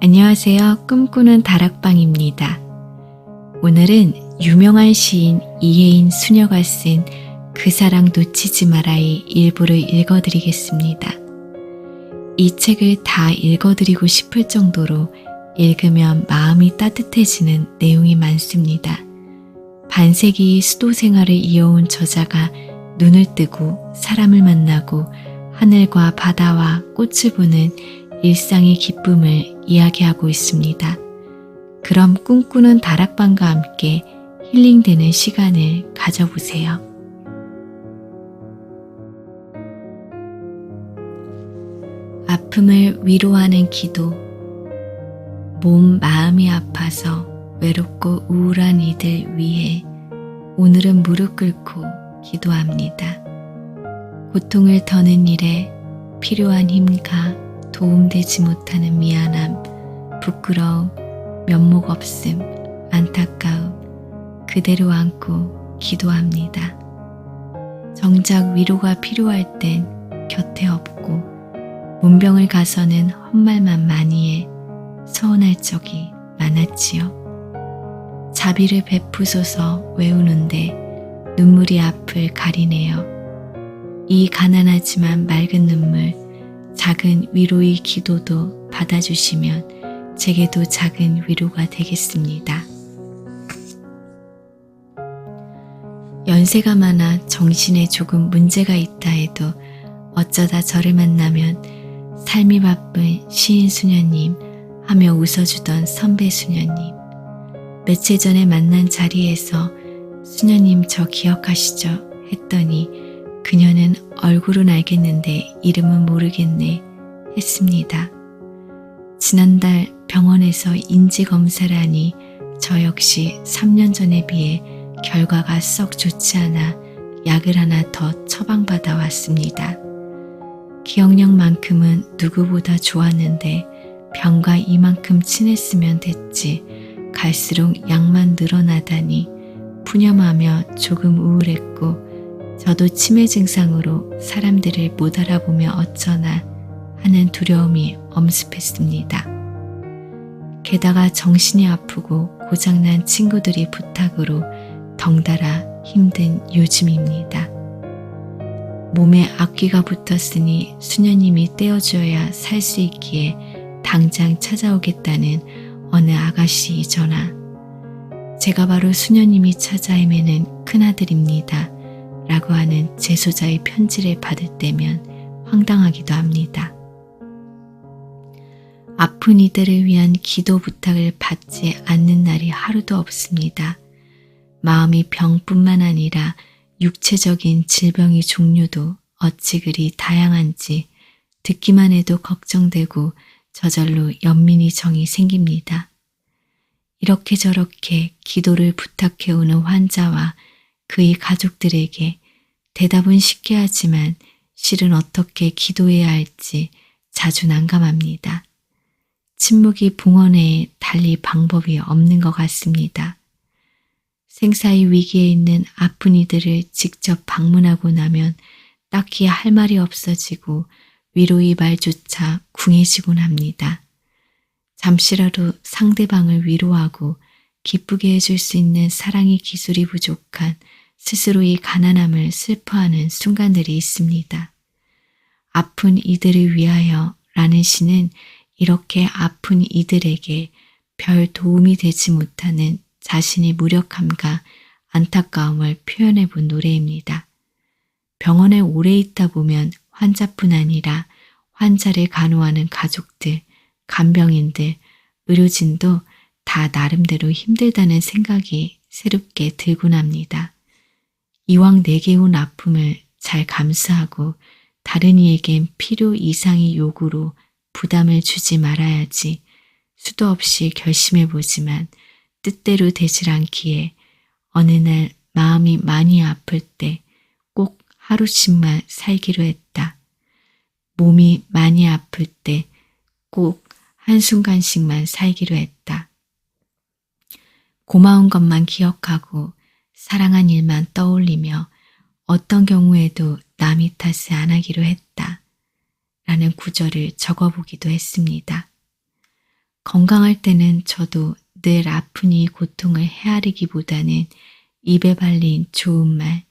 안녕하세요. 꿈꾸는 다락방입니다. 오늘은 유명한 시인 이혜인 수녀가 쓴 그 사랑 놓치지 마라의 일부를 읽어드리겠습니다. 이 책을 다 읽어드리고 싶을 정도로 읽으면 마음이 따뜻해지는 내용이 많습니다. 반세기 수도 생활을 이어온 저자가 눈을 뜨고 사람을 만나고 하늘과 바다와 꽃을 보는 일상의 기쁨을 이야기하고 있습니다. 그럼 꿈꾸는 다락방과 함께 힐링되는 시간을 가져보세요. 아픔을 위로하는 기도. 몸, 마음이 아파서 외롭고 우울한 이들 위해 오늘은 무릎 꿇고 기도합니다. 고통을 더는 일에 필요한 힘과 도움되지 못하는 미안함, 부끄러움, 면목 없음, 안타까움 그대로 안고 기도합니다. 정작 위로가 필요할 땐 곁에 없고 문병을 가서는 헛말만 많이 해 서운할 적이 많았지요. 자비를 베푸소서 외우는데 눈물이 앞을 가리네요. 이 가난하지만 맑은 눈물, 작은 위로의 기도도 받아주시면 제게도 작은 위로가 되겠습니다. 연세가 많아 정신에 조금 문제가 있다 해도 어쩌다 저를 만나면 삶이 바쁜 시인 수녀님 하며 웃어주던 선배 수녀님. 며칠 전에 만난 자리에서 수녀님 저 기억하시죠? 했더니 그녀는 얼굴은 알겠는데 이름은 모르겠네 했습니다. 지난달 병원에서 인지검사를 하니 저 역시 3년 전에 비해 결과가 썩 좋지 않아 약을 하나 더 처방받아 왔습니다. 기억력만큼은 누구보다 좋았는데 병과 이만큼 친했으면 됐지 갈수록 약만 늘어나다니 푸념하며 조금 우울했고 저도 치매 증상으로 사람들을 못 알아보며 어쩌나 하는 두려움이 엄습했습니다. 게다가 정신이 아프고 고장난 친구들이 부탁으로 덩달아 힘든 요즘입니다. 몸에 악귀가 붙었으니 수녀님이 떼어줘야 살 수 있기에 당장 찾아오겠다는 어느 아가씨 전화. 제가 바로 수녀님이 찾아 헤매는 큰아들입니다. 라고 하는 재소자의 편지를 받을 때면 황당하기도 합니다. 아픈 이들을 위한 기도 부탁을 받지 않는 날이 하루도 없습니다. 마음이 병뿐만 아니라 육체적인 질병의 종류도 어찌 그리 다양한지 듣기만 해도 걱정되고 저절로 연민의 정이 생깁니다. 이렇게 저렇게 기도를 부탁해오는 환자와 그의 가족들에게 대답은 쉽게 하지만 실은 어떻게 기도해야 할지 자주 난감합니다. 침묵이 붕어내에 달리 방법이 없는 것 같습니다. 생사의 위기에 있는 아픈 이들을 직접 방문하고 나면 딱히 할 말이 없어지고 위로의 말조차 궁해지곤 합니다. 잠시라도 상대방을 위로하고 기쁘게 해줄 수 있는 사랑의 기술이 부족한 스스로의 가난함을 슬퍼하는 순간들이 있습니다. 아픈 이들을 위하여 라는 시는 이렇게 아픈 이들에게 별 도움이 되지 못하는 자신의 무력함과 안타까움을 표현해 본 노래입니다. 병원에 오래 있다 보면 환자뿐 아니라 환자를 간호하는 가족들, 간병인들, 의료진도 다 나름대로 힘들다는 생각이 새롭게 들곤 합니다. 이왕 내게 온 아픔을 잘 감수하고 다른 이에겐 필요 이상의 요구로 부담을 주지 말아야지 수도 없이 결심해보지만 뜻대로 되질 않기에 어느 날 마음이 많이 아플 때 꼭 하루씩만 살기로 했다. 몸이 많이 아플 때 꼭 한순간씩만 살기로 했다. 고마운 것만 기억하고 사랑한 일만 떠올리며 어떤 경우에도 남의 탓을 안 하기로 했다. 라는 구절을 적어보기도 했습니다. 건강할 때는 저도 늘 아프니 고통을 헤아리기보다는 입에 발린 좋은 말,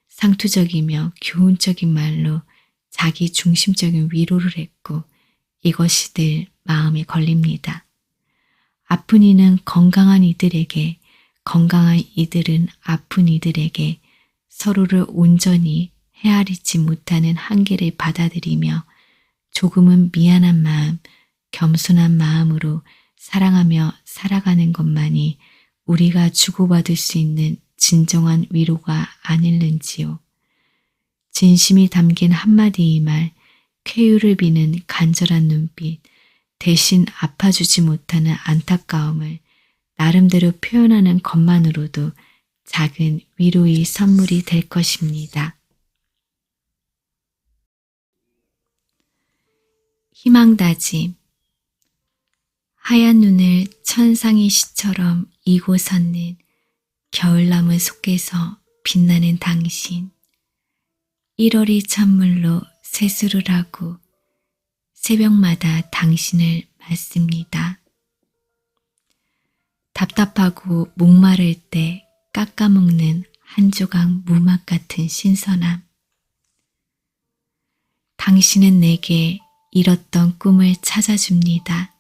상투적이며 교훈적인 말로 자기 중심적인 위로를 했고 이것이 늘 마음에 걸립니다. 아픈 이는 건강한 이들에게, 건강한 이들은 아픈 이들에게 서로를 온전히 헤아리지 못하는 한계를 받아들이며 조금은 미안한 마음, 겸손한 마음으로 사랑하며 살아가는 것만이 우리가 주고받을 수 있는 진정한 위로가 아닐는지요. 진심이 담긴 한마디의 말, 쾌유를 비는 간절한 눈빛, 대신 아파주지 못하는 안타까움을 나름대로 표현하는 것만으로도 작은 위로의 선물이 될 것입니다. 희망다짐. 하얀 눈을 천상의 시처럼 이고 섰는 겨울나무 속에서 빛나는 당신. 1월이 찬물로 세수를 하고 새벽마다 당신을 맞습니다. 답답하고 목마를 때 깎아먹는 한 조각 무맛 같은 신선함. 당신은 내게 잃었던 꿈을 찾아줍니다.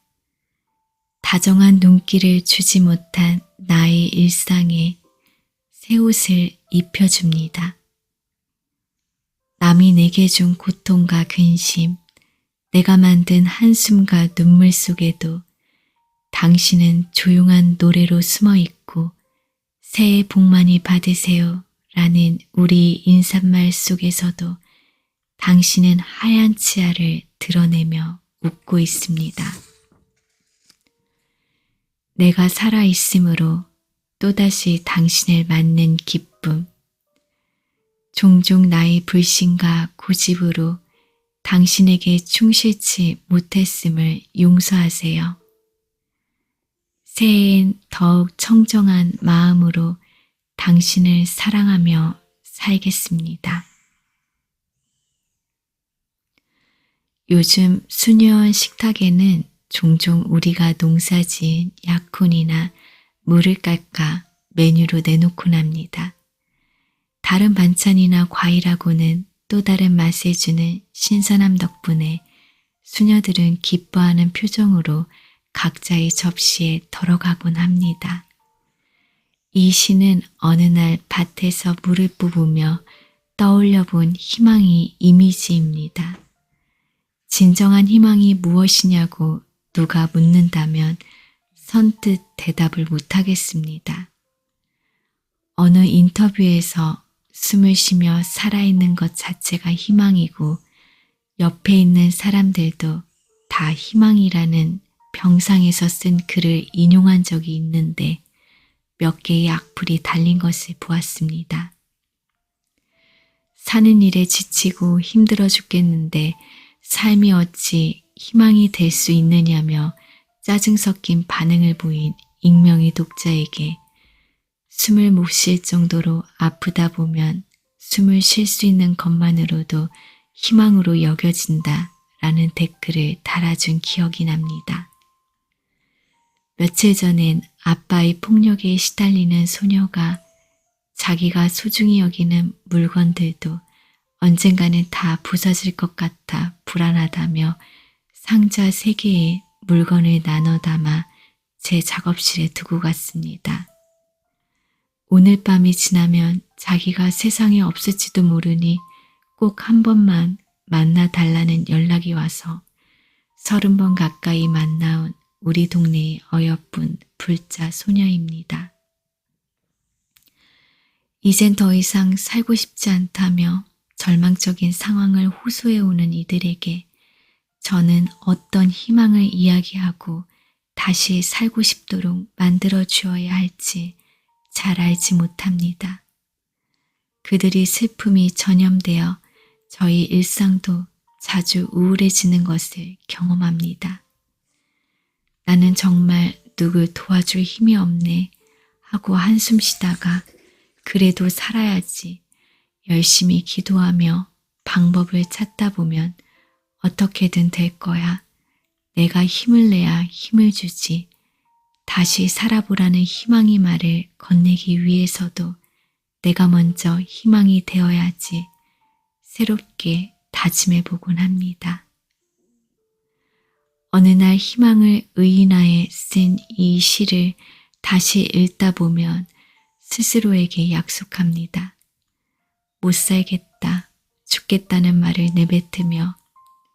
다정한 눈길을 주지 못한 나의 일상에 새 옷을 입혀줍니다. 남이 내게 준 고통과 근심, 내가 만든 한숨과 눈물 속에도 당신은 조용한 노래로 숨어 있고 새해 복 많이 받으세요 라는 우리 인사말 속에서도 당신은 하얀 치아를 드러내며 웃고 있습니다. 내가 살아있으므로 또다시 당신을 맞는 기쁨. 종종 나의 불신과 고집으로 당신에게 충실치 못했음을 용서하세요. 새해엔 더욱 청정한 마음으로 당신을 사랑하며 살겠습니다. 요즘 수녀원 식탁에는 종종 우리가 농사지은 약혼이나 물을 깎아 메뉴로 내놓곤 합니다. 다른 반찬이나 과일하고는 또 다른 맛을 주는 신선함 덕분에 수녀들은 기뻐하는 표정으로 각자의 접시에 덜어가곤 합니다. 이 시는 어느 날 밭에서 물을 뽑으며 떠올려 본 희망의 이미지입니다. 진정한 희망이 무엇이냐고 누가 묻는다면 선뜻 대답을 못하겠습니다. 어느 인터뷰에서 숨을 쉬며 살아있는 것 자체가 희망이고 옆에 있는 사람들도 다 희망이라는 병상에서 쓴 글을 인용한 적이 있는데 몇 개의 악플이 달린 것을 보았습니다. 사는 일에 지치고 힘들어 죽겠는데 삶이 어찌 희망이 될 수 있느냐며 짜증 섞인 반응을 보인 익명의 독자에게 숨을 못 쉴 정도로 아프다 보면 숨을 쉴 수 있는 것만으로도 희망으로 여겨진다 라는 댓글을 달아준 기억이 납니다. 며칠 전엔 아빠의 폭력에 시달리는 소녀가 자기가 소중히 여기는 물건들도 언젠가는 다 부서질 것 같아 불안하다며 상자 3개의 물건을 나눠 담아 제 작업실에 두고 갔습니다. 오늘 밤이 지나면 자기가 세상에 없을지도 모르니 꼭 한 번만 만나 달라는 연락이 와서 30번 가까이 만나온 우리 동네의 어여쁜 불자 소녀입니다. 이젠 더 이상 살고 싶지 않다며 절망적인 상황을 호소해오는 이들에게 저는 어떤 희망을 이야기하고 다시 살고 싶도록 만들어 주어야 할지 잘 알지 못합니다. 그들이 슬픔이 전염되어 저희 일상도 자주 우울해지는 것을 경험합니다. 나는 정말 누굴 도와줄 힘이 없네 하고 한숨 쉬다가 그래도 살아야지 열심히 기도하며 방법을 찾다 보면 어떻게든 될 거야. 내가 힘을 내야 힘을 주지. 다시 살아보라는 희망의 말을 건네기 위해서도 내가 먼저 희망이 되어야지 새롭게 다짐해보곤 합니다. 어느 날 희망을 의인화해 쓴 이 시를 다시 읽다 보면 스스로에게 약속합니다. 못 살겠다, 죽겠다는 말을 내뱉으며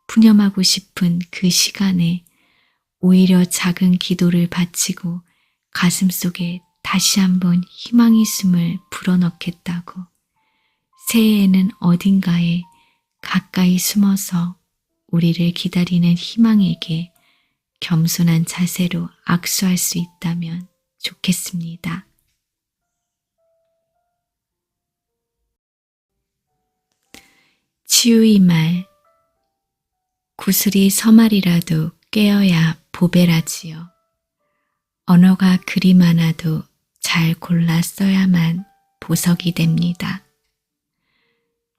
푸념하고 싶은 그 시간에 오히려 작은 기도를 바치고 가슴속에 다시 한번 희망의 숨을 불어넣겠다고 새해에는 어딘가에 가까이 숨어서 우리를 기다리는 희망에게 겸손한 자세로 악수할 수 있다면 좋겠습니다. 치유의 말, 구슬이 서말이라도 꿰어야 보배라지요. 언어가 그리 많아도 잘 골라 써야만 보석이 됩니다.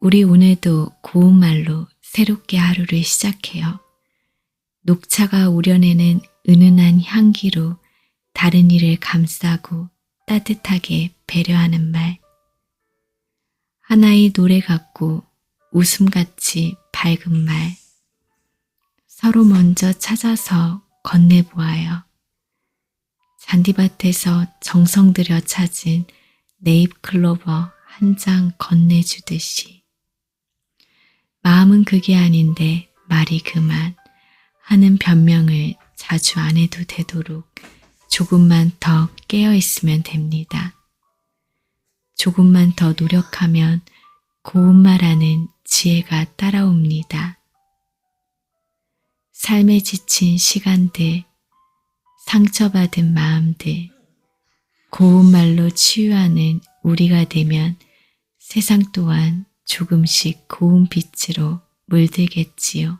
우리 오늘도 고운 말로 새롭게 하루를 시작해요. 녹차가 우려내는 은은한 향기로 다른 이를 감싸고 따뜻하게 배려하는 말. 하나의 노래 같고 웃음같이 밝은 말. 서로 먼저 찾아서 건네보아요. 잔디밭에서 정성 들여 찾은 네잎클로버 한 장 건네주듯이. 마음은 그게 아닌데 말이 그만 하는 변명을 자주 안 해도 되도록 조금만 더 깨어있으면 됩니다. 조금만 더 노력하면 고운 말하는 지혜가 따라옵니다. 삶에 지친 시간들, 상처받은 마음들, 고운 말로 치유하는 우리가 되면 세상 또한 조금씩 고운 빛으로 물들겠지요.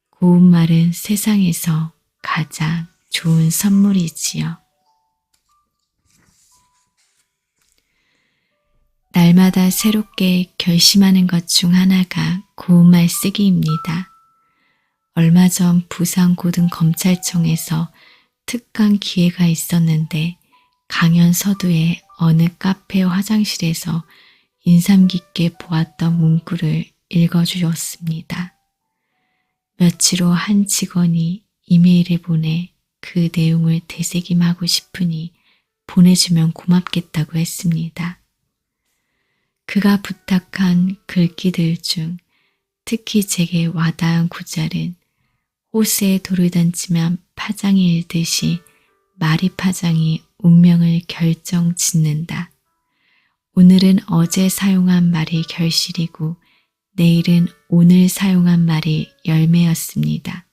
고운 말은 세상에서 가장 좋은 선물이지요. 날마다 새롭게 결심하는 것 중 하나가 고운 말 쓰기입니다. 얼마 전 부산고등검찰청에서 특강 기회가 있었는데 강연 서두에 어느 카페 화장실에서 인상 깊게 보았던 문구를 읽어주었습니다. 며칠 후 한 직원이 이메일을 보내 그 내용을 되새김하고 싶으니 보내주면 고맙겠다고 했습니다. 그가 부탁한 글귀들 중 특히 제게 와닿은 구절은 호수에 돌을 던지면 파장이 일듯이 말이 파장이 운명을 결정짓는다. 오늘은 어제 사용한 말이 결실이고 내일은 오늘 사용한 말이 열매였습니다.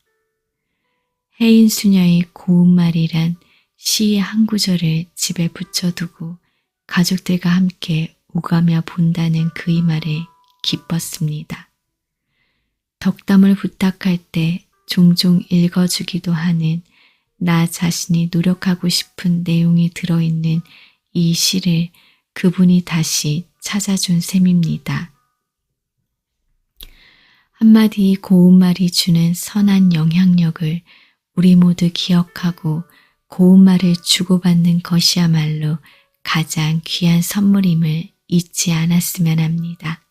혜인 수녀의 고운 말이란 시의 한 구절을 집에 붙여두고 가족들과 함께 오가며 본다는 그의 말에 기뻤습니다. 덕담을 부탁할 때 종종 읽어주기도 하는 나 자신이 노력하고 싶은 내용이 들어있는 이 시를 그분이 다시 찾아준 셈입니다. 한마디 고운 말이 주는 선한 영향력을 우리 모두 기억하고 고운 말을 주고받는 것이야말로 가장 귀한 선물임을 잊지 않았으면 합니다.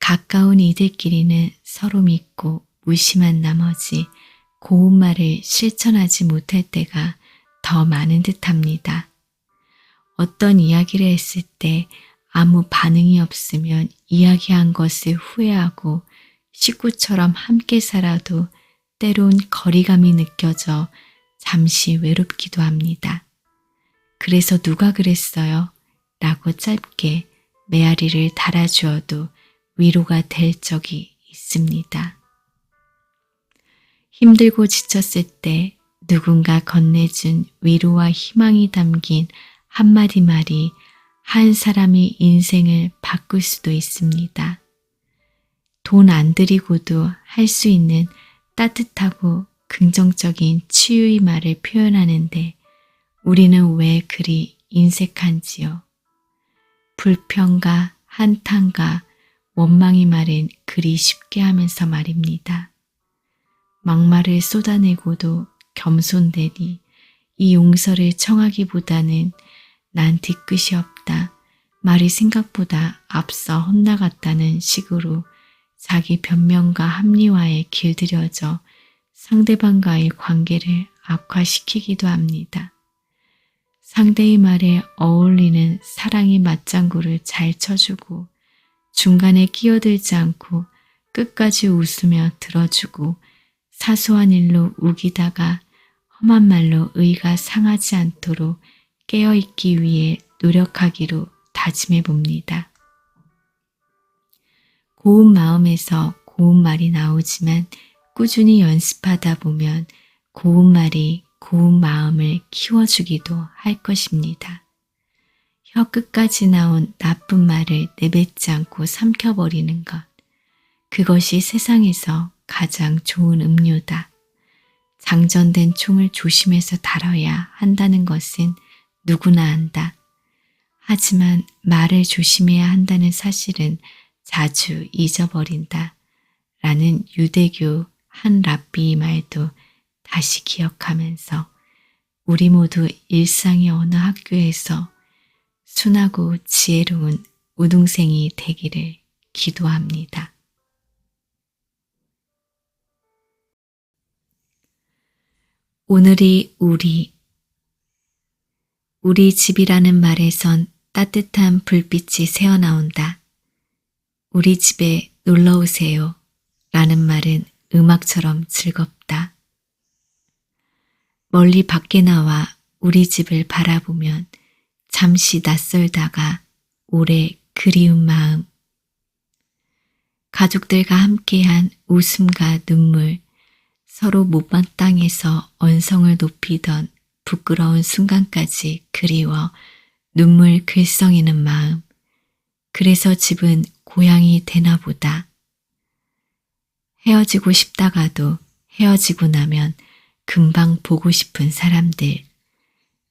가까운 이들끼리는 서로 믿고 무심한 나머지 고운 말을 실천하지 못할 때가 더 많은 듯합니다. 어떤 이야기를 했을 때 아무 반응이 없으면 이야기한 것을 후회하고 식구처럼 함께 살아도 때론 거리감이 느껴져 잠시 외롭기도 합니다. 그래서 누가 그랬어요? 라고 짧게 메아리를 달아주어도 위로가 될 적이 있습니다. 힘들고 지쳤을 때 누군가 건네준 위로와 희망이 담긴 한마디 말이 한 사람의 인생을 바꿀 수도 있습니다. 돈 안 들이고도 할 수 있는 따뜻하고 긍정적인 치유의 말을 표현하는데 우리는 왜 그리 인색한지요? 불평과 한탄과 원망의 말은 그리 쉽게 하면서 말입니다. 막말을 쏟아내고도 겸손되니 이 용서를 청하기보다는 난 뒤끝이 없다. 말이 생각보다 앞서 혼나갔다는 식으로 자기 변명과 합리화에 길들여져 상대방과의 관계를 악화시키기도 합니다. 상대의 말에 어울리는 사랑의 맞장구를 잘 쳐주고 중간에 끼어들지 않고 끝까지 웃으며 들어주고 사소한 일로 우기다가 험한 말로 의가 상하지 않도록 깨어있기 위해 노력하기로 다짐해 봅니다. 고운 마음에서 고운 말이 나오지만 꾸준히 연습하다 보면 고운 말이 고운 마음을 키워주기도 할 것입니다. 혀 끝까지 나온 나쁜 말을 내뱉지 않고 삼켜버리는 것. 그것이 세상에서 가장 좋은 음료다. 장전된 총을 조심해서 다뤄야 한다는 것은 누구나 안다. 하지만 말을 조심해야 한다는 사실은 자주 잊어버린다. 라는 유대교 한 랍비의 말도 다시 기억하면서 우리 모두 일상의 어느 학교에서 순하고 지혜로운 우등생이 되기를 기도합니다. 오늘이 우리 집이라는 말에선 따뜻한 불빛이 새어나온다. 우리 집에 놀러오세요 라는 말은 음악처럼 즐겁다. 멀리 밖에 나와 우리 집을 바라보면 잠시 낯설다가 오래 그리운 마음. 가족들과 함께한 웃음과 눈물, 서로 못마땅해서 언성을 높이던 부끄러운 순간까지 그리워 눈물 글썽이는 마음. 그래서 집은 고향이 되나 보다. 헤어지고 싶다가도 헤어지고 나면 금방 보고 싶은 사람들,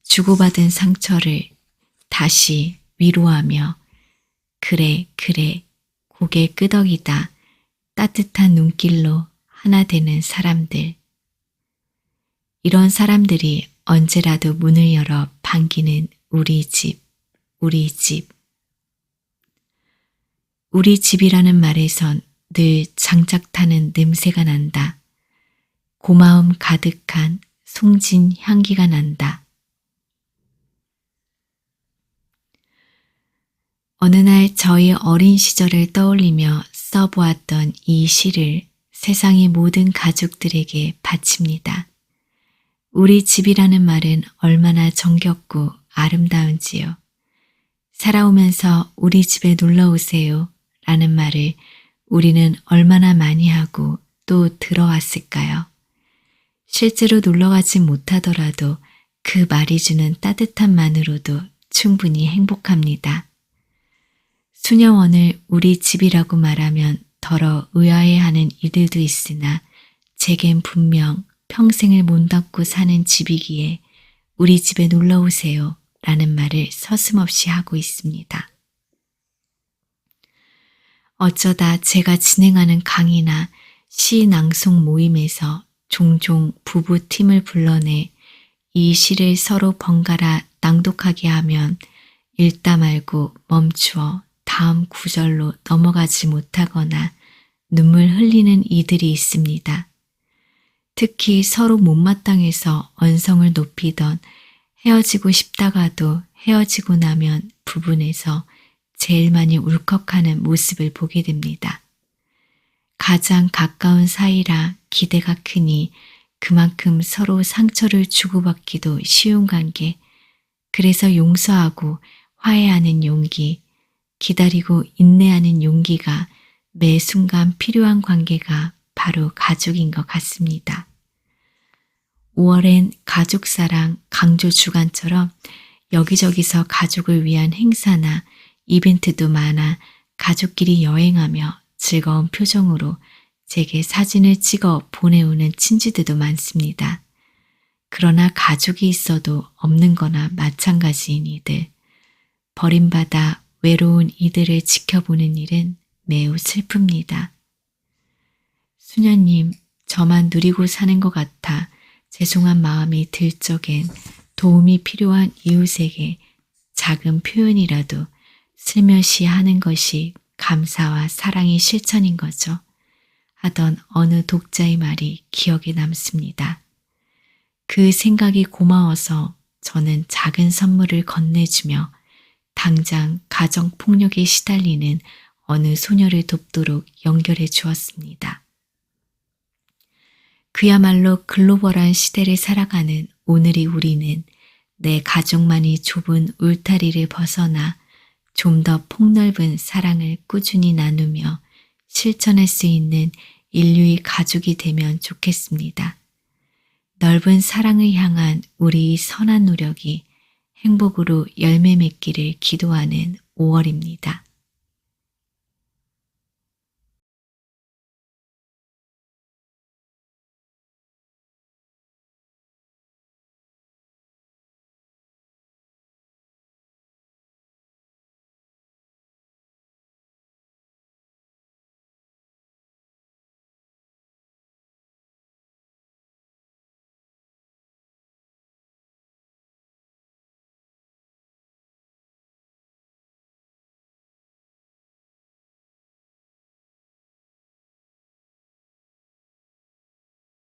주고받은 상처를 다시 위로하며 그래 고개 끄덕이다 따뜻한 눈길로 하나 되는 사람들. 이런 사람들이 언제라도 문을 열어 반기는 우리 집. 우리 집이라는 말에선 늘 장작 타는 냄새가 난다. 고마움 가득한 송진 향기가 난다. 어느 날 저희 어린 시절을 떠올리며 써보았던 이 시를 세상의 모든 가족들에게 바칩니다. 우리 집이라는 말은 얼마나 정겹고 아름다운지요. 살아오면서 우리 집에 놀러오세요 라는 말을 우리는 얼마나 많이 하고 또 들어왔을까요? 실제로 놀러가지 못하더라도 그 말이 주는 따뜻함만으로도 충분히 행복합니다. 수녀원을 우리 집이라고 말하면 더러 의아해하는 이들도 있으나 제겐 분명 평생을 몸담고 사는 집이기에 우리 집에 놀러오세요 라는 말을 서슴없이 하고 있습니다. 어쩌다 제가 진행하는 강의나 시 낭송 모임에서 종종 부부팀을 불러내 이 시를 서로 번갈아 낭독하게 하면 읽다 말고 멈추어 다음 구절로 넘어가지 못하거나 눈물 흘리는 이들이 있습니다. 특히 서로 못마땅해서 언성을 높이던 헤어지고 싶다가도 헤어지고 나면 부분에서 제일 많이 울컥하는 모습을 보게 됩니다. 가장 가까운 사이라 기대가 크니 그만큼 서로 상처를 주고받기도 쉬운 관계, 그래서 용서하고 화해하는 용기, 기다리고 인내하는 용기가 매 순간 필요한 관계가 바로 가족인 것 같습니다. 5월엔 가족사랑 강조 주간처럼 여기저기서 가족을 위한 행사나 이벤트도 많아 가족끼리 여행하며 즐거운 표정으로 제게 사진을 찍어 보내오는 친지들도 많습니다. 그러나 가족이 있어도 없는 거나 마찬가지인 이들, 버림받아 외로운 이들을 지켜보는 일은 매우 슬픕니다. 수녀님, 저만 누리고 사는 것 같아 죄송한 마음이 들 적엔 도움이 필요한 이웃에게 작은 표현이라도 슬며시 하는 것이 감사와 사랑의 실천인 거죠. 하던 어느 독자의 말이 기억에 남습니다. 그 생각이 고마워서 저는 작은 선물을 건네주며 당장 가정폭력에 시달리는 어느 소녀를 돕도록 연결해 주었습니다. 그야말로 글로벌한 시대를 살아가는 오늘의 우리는 내 가족만이 좁은 울타리를 벗어나 좀 더 폭넓은 사랑을 꾸준히 나누며 실천할 수 있는 인류의 가족이 되면 좋겠습니다. 넓은 사랑을 향한 우리의 선한 노력이 행복으로 열매 맺기를 기도하는 5월입니다.